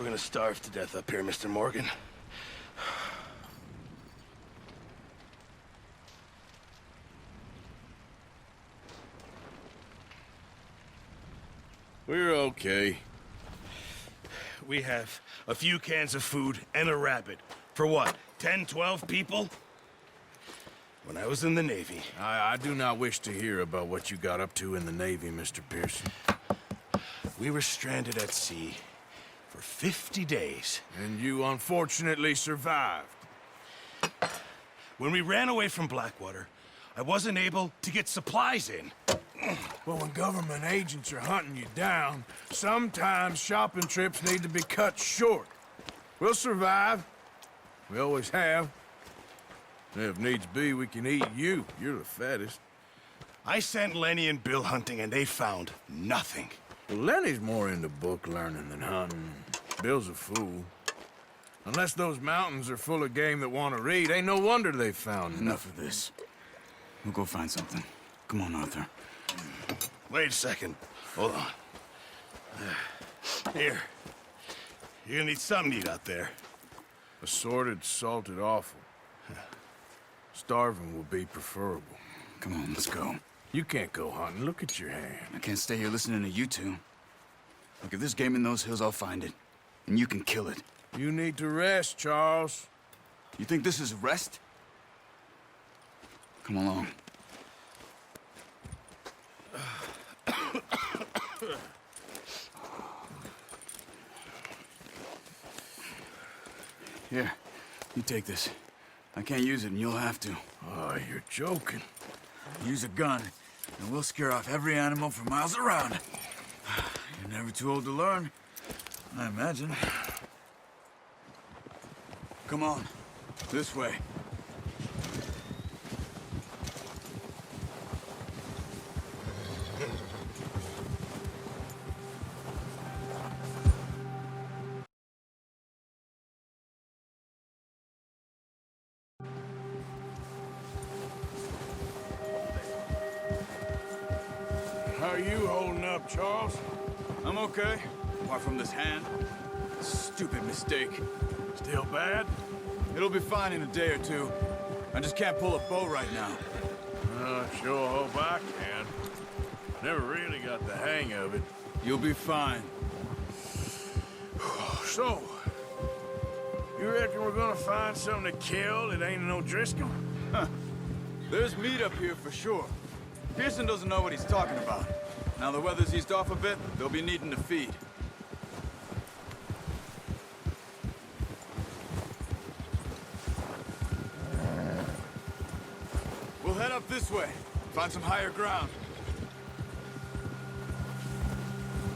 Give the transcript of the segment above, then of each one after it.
We're gonna starve to death up here, Mr. Morgan. We're okay. We have a few cans of food and a rabbit. For what, 10, 12 people? When I was in the Navy... I do not wish to hear about what you got up to in the Navy, Mr. Pearson. We were stranded at sea for 50 days. And you unfortunately survived. When we ran away from Blackwater, I wasn't able to get supplies in. Well, when government agents are hunting you down, sometimes shopping trips need to be cut short. We'll survive. We always have. And if needs be, we can eat you. You're the fattest. I sent Lenny and Bill hunting, and they found nothing. Well, Lenny's more into book learning than hunting. Bill's a fool. Unless those mountains are full of game that want to read, ain't no wonder they found Enough of this. We'll go find something. Come on, Arthur. Wait a second. Hold on. Here. You're gonna need something to eat out there. Assorted, salted offal. Starving will be preferable. Come on, let's go. You can't go hunting. Look at your hand. I can't stay here listening to you two. Look, if there's game in those hills, I'll find it. And you can kill it. You need to rest, Charles. You think this is rest? Come along. Here, you take this. I can't use it, and you'll have to. Oh, you're joking. Use a gun, and we'll scare off every animal for miles around. You're never too old to learn, I imagine. Come on, this way. How are you holding up, Charles? I'm okay, apart from this hand. Stupid mistake. Still bad? It'll be fine in a day or two. I just can't pull a bow right now. Sure hope I can. Never really got the hang of it. You'll be fine. So, you reckon we're gonna find something to kill that ain't no Driscoll? Huh. There's meat up here for sure. Pearson doesn't know what he's talking about. Now the weather's eased off a bit, they'll be needing to feed. We'll head up this way, find some higher ground.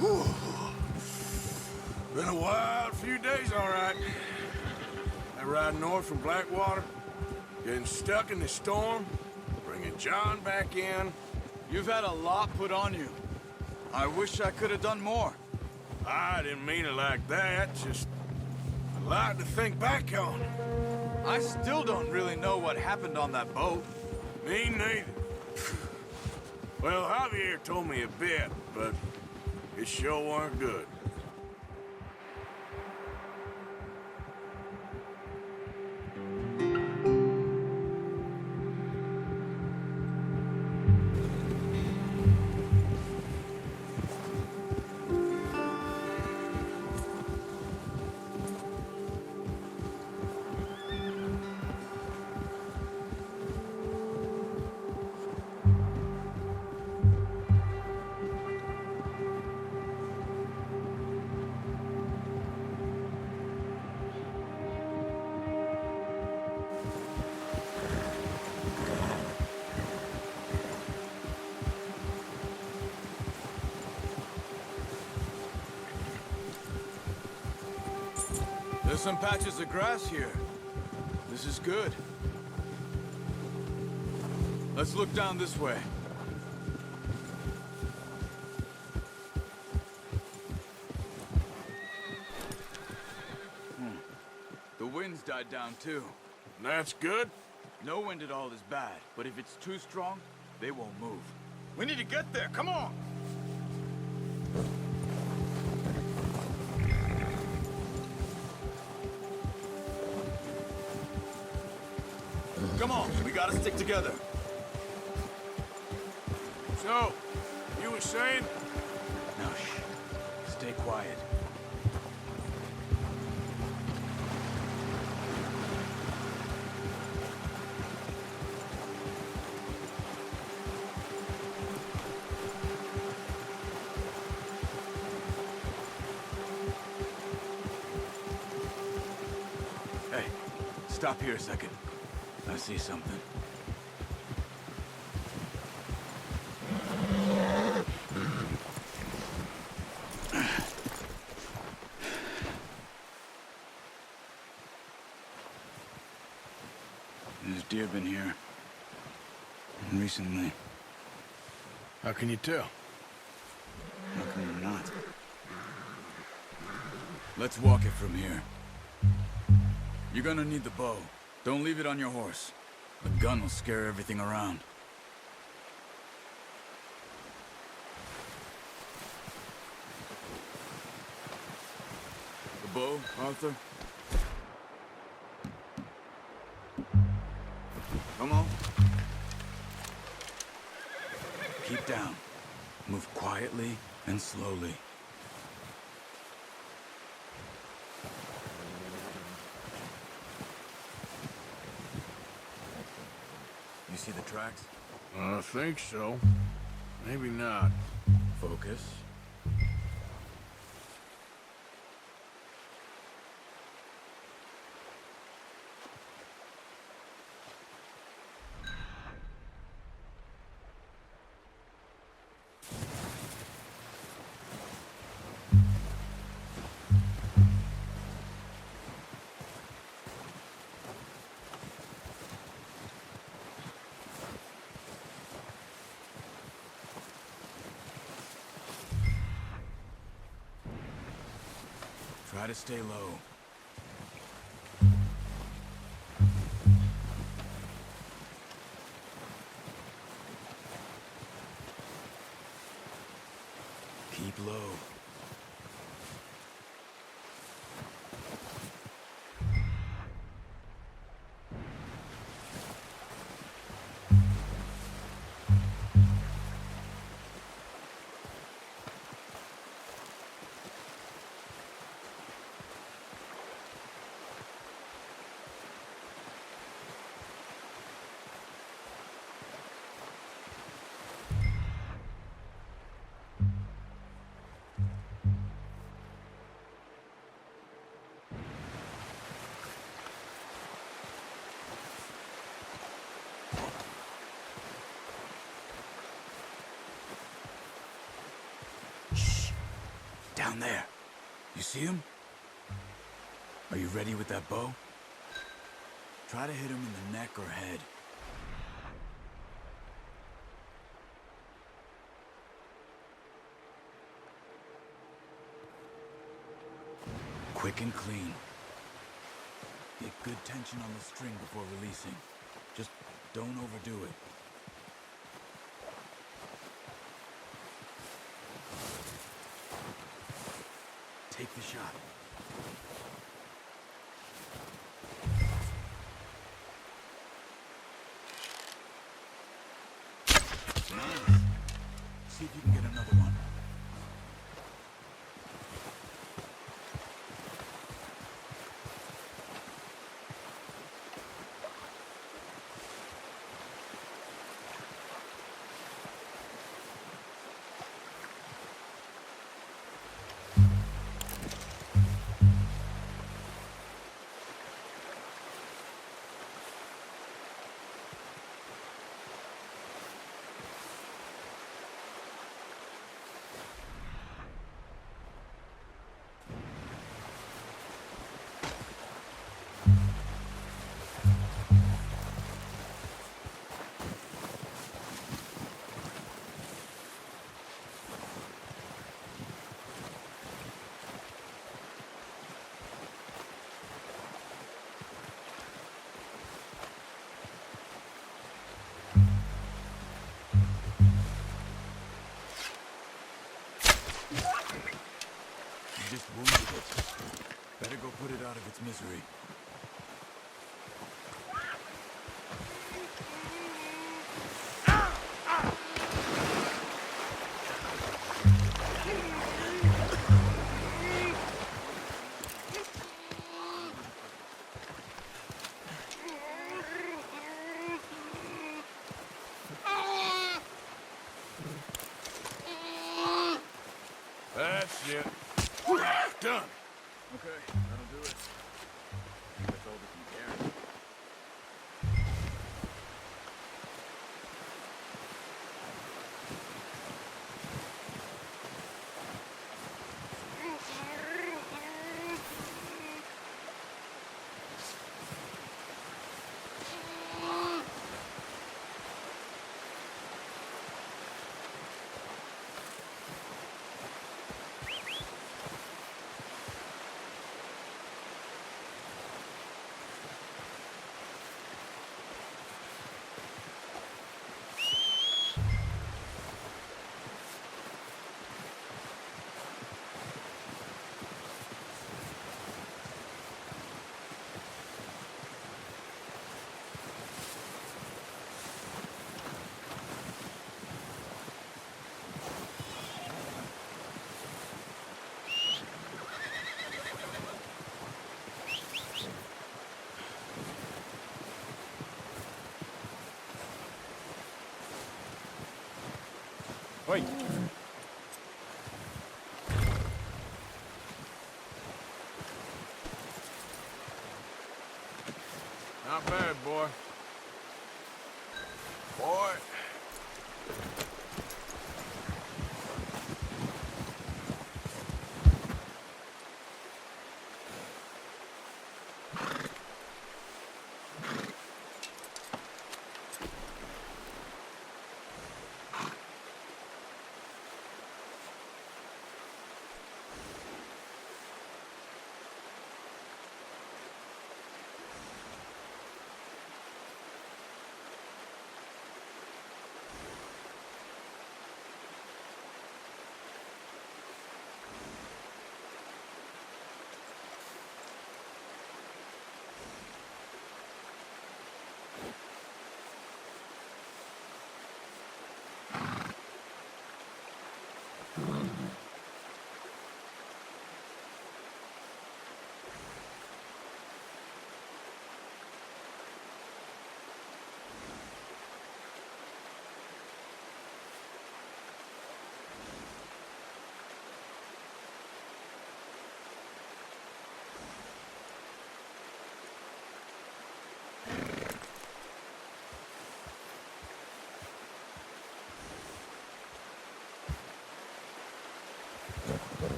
Whew. Been a wild few days, all right. I ride north from Blackwater, getting stuck in the storm, bringing John back in. You've had a lot put on you. I wish I could have done more. I didn't mean it like that, just a lot to think back on. I still don't really know what happened on that boat. Me neither. Well, Javier told me a bit, but it sure weren't good. There's some patches of grass here. This is good. Let's look down this way. The wind's died down too. That's good. No wind at all is bad, but if it's too strong, they won't move. We need to get there, come on! Come on, we gotta stick together. So, you were saying? Now, shh. Stay quiet. Hey, stop here a second. I see something. There's deer been here. Recently. How can you tell? How come you're not? Let's walk it from here. You're gonna need the bow. Don't leave it on your horse. The gun will scare everything around. The bow, Arthur? Come on. Keep down. Move quietly and slowly. You see the tracks? I think so. Maybe not. Focus. Try to stay low. Keep low. Down there. You see him? Are you ready with that bow? Try to hit him in the neck or head. Quick and clean. Get good tension on the string before releasing. Just don't overdo it. Take the shot. Nice. See if you can get another one. Just wounded it. Better go put it out of its misery. Okay, that'll do it. That's all we can carry. Wait. Not bad, boy. Boy.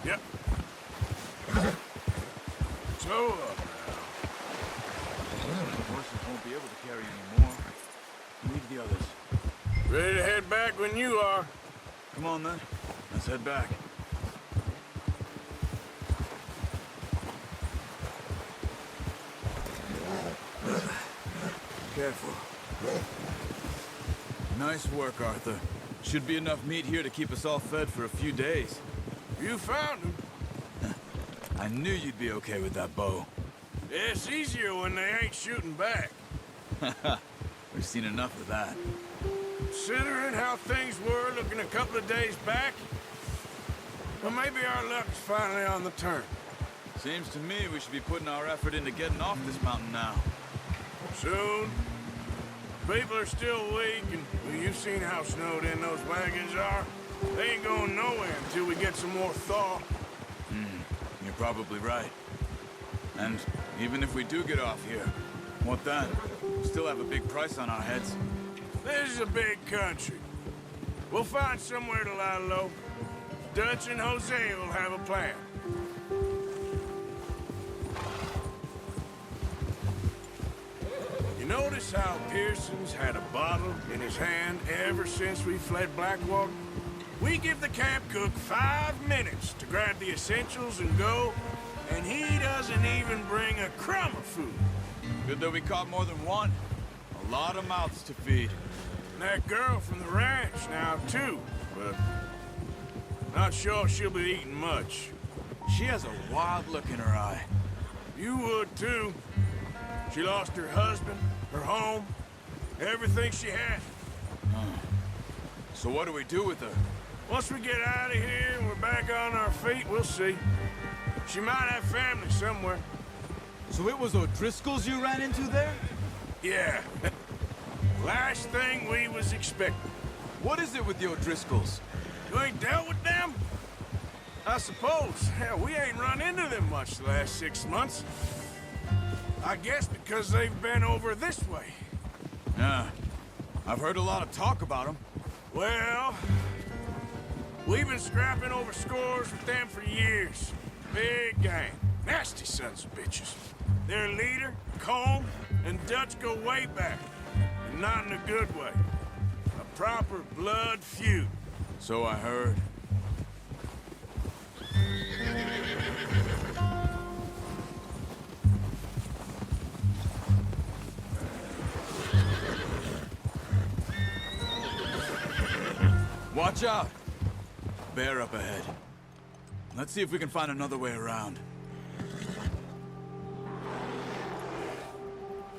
Yep. So, The horses won't be able to carry any more. Leave the others. ready to head back when you are. Come on then. Let's head back. Careful. Nice work, Arthur. Should be enough meat here to keep us all fed for a few days. You found him. I knew you'd be okay with that bow. It's easier when they ain't shooting back. We've seen enough of that. Considering how things were looking a couple of days back, well, maybe our luck's finally on the turn. Seems to me we should be putting our effort into getting off this mountain now. Soon. People are still weak, and well, you've seen how snowed in those wagons are. They ain't going nowhere until we get some more thaw. You're probably right. And even if we do get off here, what then? We still have a big price on our heads. This is a big country. We'll find somewhere to lie low. Dutch and Jose will have a plan. You notice how Pearson's had a bottle in his hand ever since we fled Blackwater? We give the camp cook 5 minutes to grab the essentials and go, and he doesn't even bring a crumb of food. Good that we caught more than one. A lot of mouths to feed. And that girl from the ranch now, too, but not sure she'll be eating much. She has a wild look in her eye. You would, too. She lost her husband, her home, everything she had. So what do we do with her? Once we get out of here and we're back on our feet, we'll see. She might have family somewhere. So it was O'Driscoll's you ran into there? Yeah. Last thing we was expecting. What is it with the O'Driscolls? You ain't dealt with them? I suppose. Hell, we ain't run into them much the last 6 months. I guess because they've been over this way. Yeah. I've heard a lot of talk about them. Well, we've been scrapping over scores with them for years. Big gang. Nasty sons of bitches. Their leader, Cole, and Dutch go way back. And not in a good way. A proper blood feud. So I heard. Watch out! Bear up ahead. Let's see if we can find another way around.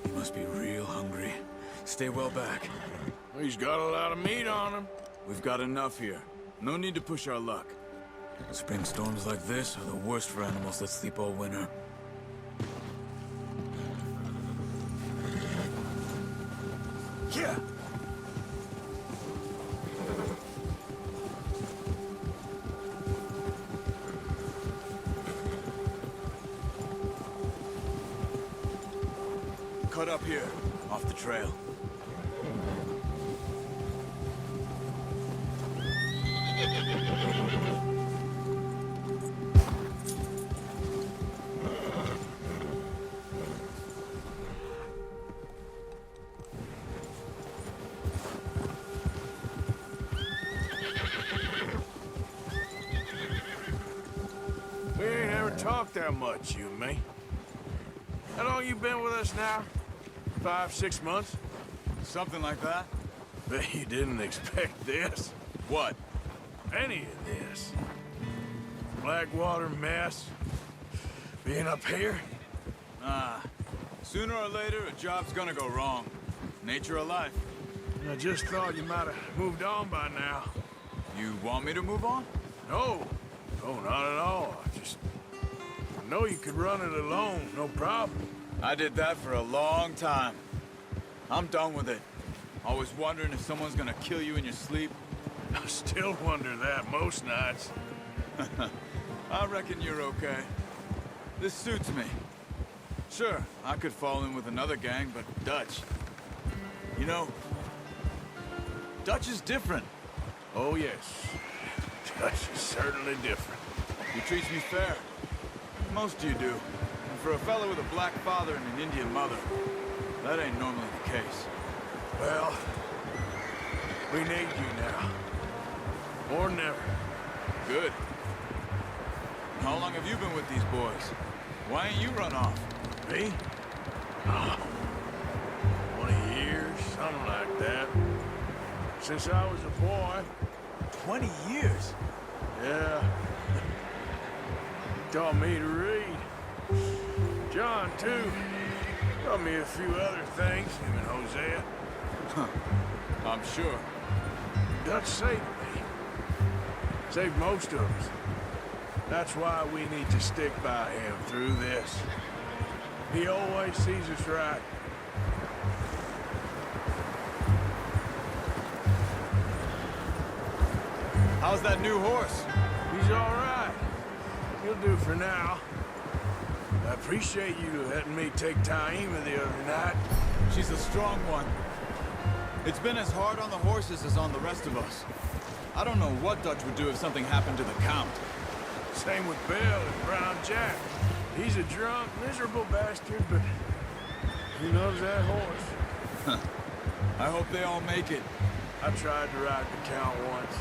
He must be real hungry. Stay well back. He's got a lot of meat on him. We've got enough here. No need to push our luck. Spring storms like this are the worst for animals that sleep all winter. Yeah. Cut up here, off the trail. We ain't ever talked that much, you and me. How long you been with us now? 5, 6 months? Something like that? Bet you didn't expect this. What? Any of this. Blackwater mess. Being up here? Sooner or later, a job's gonna go wrong. Nature of life. I just thought you might have moved on by now. You want me to move on? No. No, not at all. I know you could run it alone, no problem. I did that for a long time. I'm done with it. Always wondering if someone's gonna kill you in your sleep. I still wonder that most nights. I reckon you're okay. This suits me. Sure, I could fall in with another gang, but Dutch... You know, Dutch is different. Oh, yes. Dutch is certainly different. He treats me fair. Most of you do. And for a fellow with a black father and an Indian mother, that ain't normally the case. Well, we need you now. More than ever. Good. How long have you been with these boys? Why ain't you run off? Me? Oh, 20 years, something like that. Since I was a boy. 20 years? Yeah. He taught me to read. John, too. Taught me a few other things, him and Hosea. I'm sure. Dutch saved me. Saved most of us. That's why we need to stick by him through this. He always sees us right. How's that new horse? He's all right. He'll do for now. I appreciate you letting me take Taima the other night. She's a strong one. It's been as hard on the horses as on the rest of us. I don't know what Dutch would do if something happened to the Count. Same with Bill and Brown Jack. He's a drunk, miserable bastard, but he loves that horse. I hope they all make it. I tried to ride the Count once.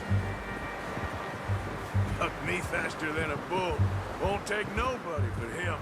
Bucked me faster than a bull. Won't take nobody but him.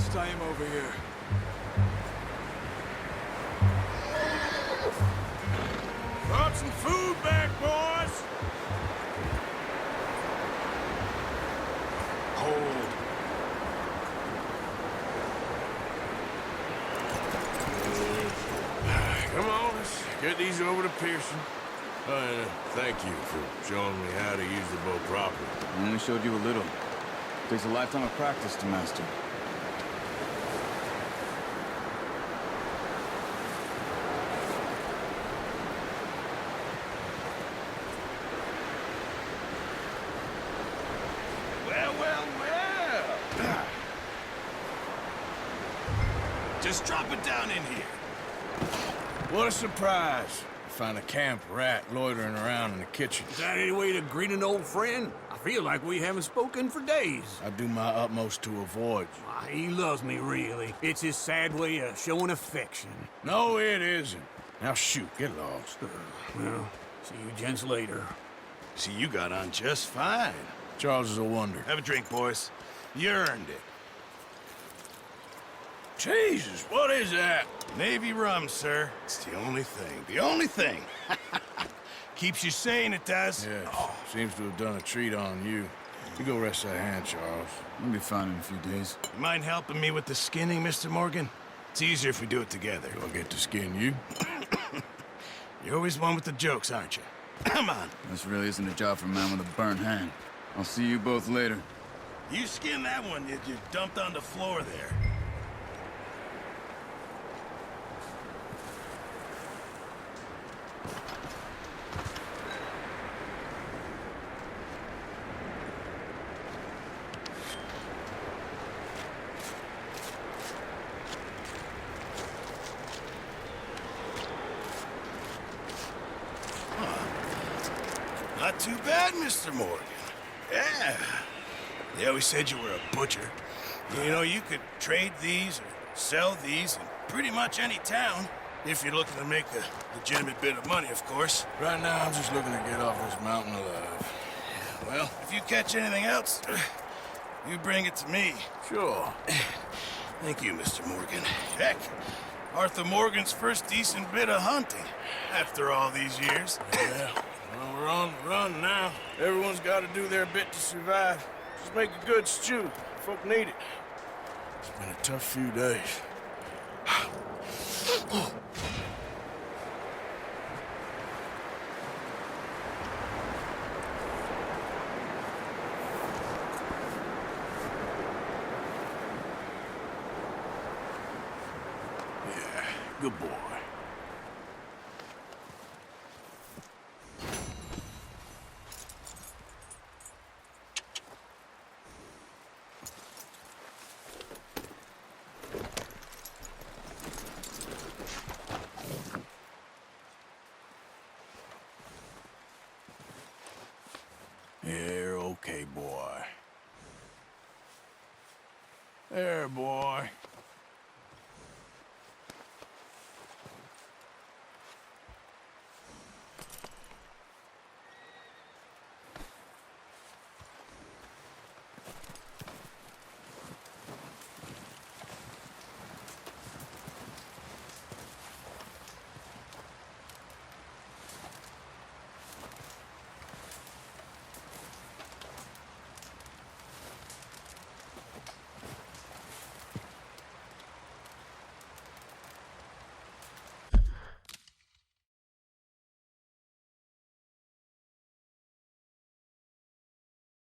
next time over here. Brought some food back, boys. Hold. Come on, let's get these over to Pearson. Thank you for showing me how to use the bow properly. I only showed you a little. Takes a lifetime of practice to master. Well, well, well. Just drop it down in here. What a surprise. Find a camp rat loitering around in the kitchen. Is that any way to greet an old friend? I feel like we haven't spoken for days. I do my utmost to avoid you. Ah, he loves me, really. It's his sad way of showing affection. No, it isn't. Now shoot, get lost. Well, see you gents later. See, you got on just fine. Charles is a wonder. Have a drink, boys. You earned it. Jesus, what is that? Navy rum, sir. It's the only thing. The only thing. Keeps you sane, it does. Yes, seems to have done a treat on you. You go rest that hand, Charles. We'll be fine in a few days. You mind helping me with the skinning, Mr. Morgan? It's easier if we do it together. Do I get to skin you? You're always one with the jokes, aren't you? Come on. This really isn't a job for a man with a burnt hand. I'll see you both later. You skin that one you dumped on the floor there. Not too bad, Mr. Morgan. Yeah. They always said you were a butcher. You know, you could trade these or sell these in pretty much any town, if you're looking to make a legitimate bit of money, of course. Right now, I'm just looking to get off this mountain alive. Well, if you catch anything else, you bring it to me. Sure. Thank you, Mr. Morgan. Heck, Arthur Morgan's first decent bit of hunting after all these years. Yeah. Well, we're on the run now. Everyone's got to do their bit to survive. Just make a good stew. Folk need it. It's been a tough few days. Yeah, good boy. You're okay, boy. There, boy.